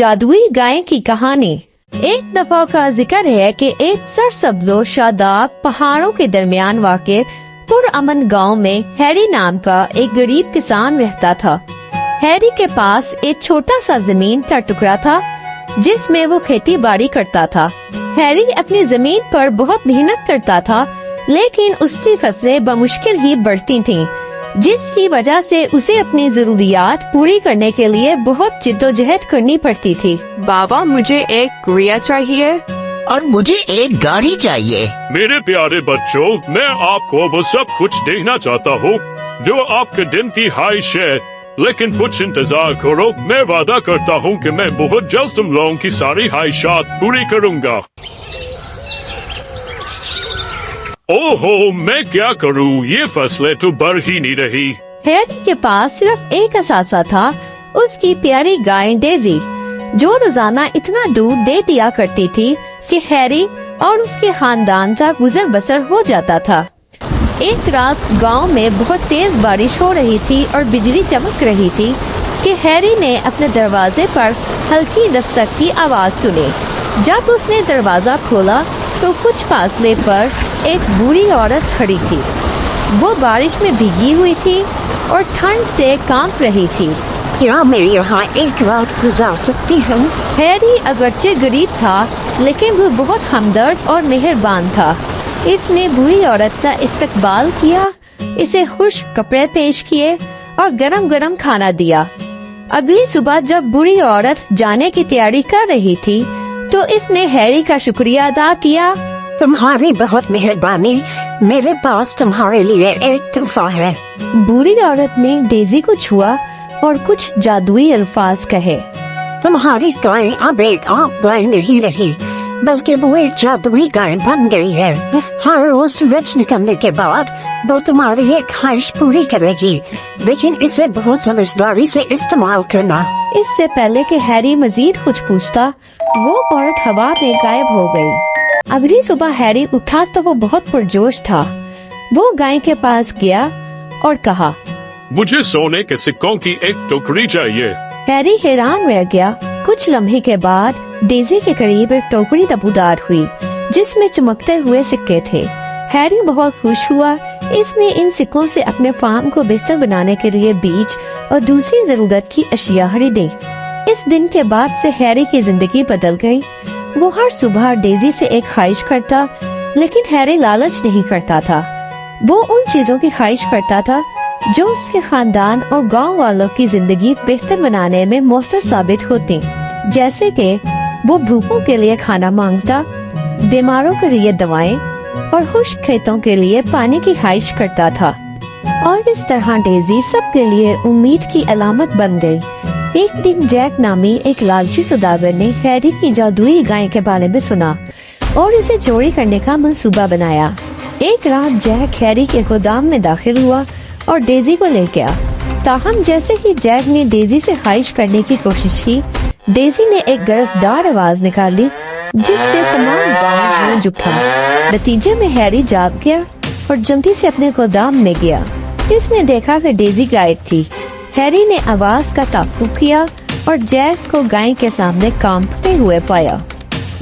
जादुई गाय की कहानी। एक दफा का जिक्र है कि एक सरसब्ज़ शादाब पहाड़ों के दरमियान वाक़े पुरअमन गांव में हैरी नाम का एक गरीब किसान रहता था। हैरी के पास एक छोटा सा जमीन का टुकड़ा था जिसमें वो खेती बाड़ी करता था। हैरी अपनी जमीन पर बहुत मेहनत करता था, लेकिन उसकी फसलें बमुश्किल ही बढ़ती थीं, जिसकी वजह से उसे अपनी जरूरियात पूरी करने के लिए बहुत जिद्दोजहद करनी पड़ती थी। बाबा, मुझे एक गुड़िया चाहिए और मुझे एक गाड़ी चाहिए। मेरे प्यारे बच्चों, मैं आपको वो सब कुछ देना चाहता हूँ जो आपके दिन की ख्वाहिश है, लेकिन कुछ इंतजार करो। मैं वादा करता हूँ कि मैं बहुत जल्द तुम लोगों की सारी ख्वाहिशात पूरी करूँगा। ओहो, मैं क्या करूँ, ये फसलें तो बढ़ ही नहीं रही। हैरी के पास सिर्फ एक असासा था, उसकी प्यारी गाय डेजी, जो रोजाना इतना दूध दे दिया करती थी कि हैरी और उसके खानदान का गुजर बसर हो जाता था। एक रात गांव में बहुत तेज बारिश हो रही थी और बिजली चमक रही थी कि हैरी ने अपने दरवाजे पर हल्की दस्तक की आवाज सुनी। जब उसने दरवाजा खोला तो कुछ फासले पर एक बूढ़ी औरत खड़ी थी। वो बारिश में भीगी हुई थी और ठंड से कांप रही थी। क्या मैं यहाँ एक रात गुजार सकती हूँ? हैरी अगरचे गरीब था, लेकिन वो बहुत हमदर्द और मेहरबान था। इसने बूढ़ी औरत का इस्तकबाल किया, इसे खुश कपड़े पेश किए और गरम गरम खाना दिया। अगली सुबह जब बूढ़ी औरत जाने की तैयारी कर रही थी तो इसने हैरी का शुक्रिया अदा किया। तुम्हारी बहुत मेहरबानी, मेरे पास तुम्हारे लिए एक तोहफा है। बूढ़ी औरत ने डेजी को छुआ और कुछ जादुई अल्फाज कहे। तुम्हारी गाय अब एक आम गाय नहीं रही, बल्कि वो एक जादुई गाय बन गई है। हर रोज सूरज निकलने के बाद वो तुम्हारी एक ख्वाहिश पूरी करेगी, लेकिन इसे बहुत समझदारी से इस्तेमाल करना। इससे पहले कि हैरी मजीद कुछ पूछता, वो औरत हवा में गायब हो गई। अगली सुबह हैरी उठा तो वो बहुत पुरजोश था। वो गाय के पास गया और कहा, मुझे सोने के सिक्कों की एक टोकरी चाहिए। हैरी हैरान रह गया। कुछ लम्हे के बाद डेजी के करीब एक टोकरी तबूदार हुई जिसमें चमकते हुए सिक्के थे। हैरी बहुत खुश हुआ। इसने इन सिक्कों से अपने फार्म को बेहतर बनाने के लिए बीज और दूसरी जरूरत की अशिया खरीदी। इस दिन के बाद से हैरी की जिंदगी बदल गई। वो हर सुबह डेजी से एक ख्वाहिश करता, लेकिन हैरी लालच नहीं करता था। वो उन चीजों की ख्वाहिश करता था जो उसके खानदान और गांव वालों की जिंदगी बेहतर बनाने में मौसर साबित होती, जैसे कि वो भूखों के लिए खाना मांगता, बीमारों के लिए दवाएं और खुश्क खेतों के लिए पानी की ख्वाहिश करता था। और इस तरह डेजी सबके लिए उम्मीद की अलामत बन गई। एक दिन जैक नामी एक लालची सौदागर ने हैरी की जादुई गाय के बारे में सुना और इसे चोरी करने का मंसूबा बनाया। एक रात जैक हैरी के गोदाम में दाखिल हुआ और डेजी को ले गया। ताहम जैसे ही जैक ने डेजी से ख्वाहिश करने की कोशिश की, डेजी ने एक गरजदार आवाज निकाली जिससे तमाम गांव गूंज उठा। नतीजे में हैरी जाग गया और जल्दी से अपने गोदाम में गया। इसने देखा कि डेजी गायब थी। हैरी ने आवाज का ताक़ुब किया और जैक को गाय के सामने कांपते हुए पाया।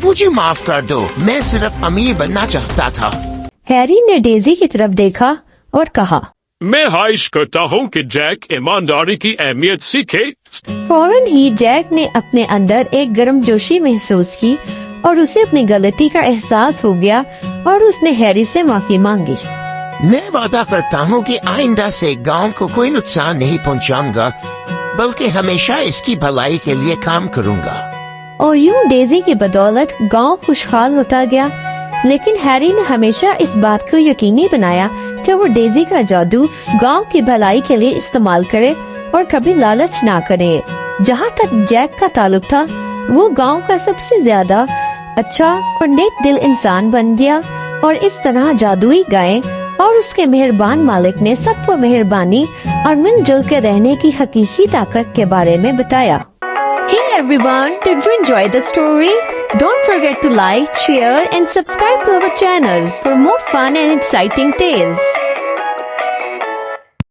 मुझे माफ कर दो, मैं सिर्फ अमीर बनना चाहता था। हैरी ने डेजी की तरफ देखा और कहा, मैं ख्वाहिश करता हूँ कि जैक ईमानदारी की अहमियत सीखे। फौरन ही जैक ने अपने अंदर एक गर्मजोशी महसूस की और उसे अपनी गलती का एहसास हो गया और उसने हैरी से माफी मांगी। मैं वादा करता हूँ कि आइंदा से गांव को कोई नुकसान नहीं पहुँचाऊंगा, बल्कि हमेशा इसकी भलाई के लिए काम करूँगा। और यूं डेजी की बदौलत गांव खुशहाल होता गया। लेकिन हैरी ने हमेशा इस बात को यकीनी बनाया कि वो डेजी का जादू गांव की भलाई के लिए इस्तेमाल करे और कभी लालच ना करे। जहाँ तक जैक का ताल्लुक था, वो गांव का सबसे ज्यादा अच्छा और नेक दिल इंसान बन गया और इस तरह जादुई गाय और उसके मेहरबान मालिक ने सबको मेहरबानी और मिलजुल के रहने की हकीकी ताकत के बारे में बताया। Hey everyone, did you enjoy the story? Don't forget to like, share and subscribe to our channel for more fun and exciting tales.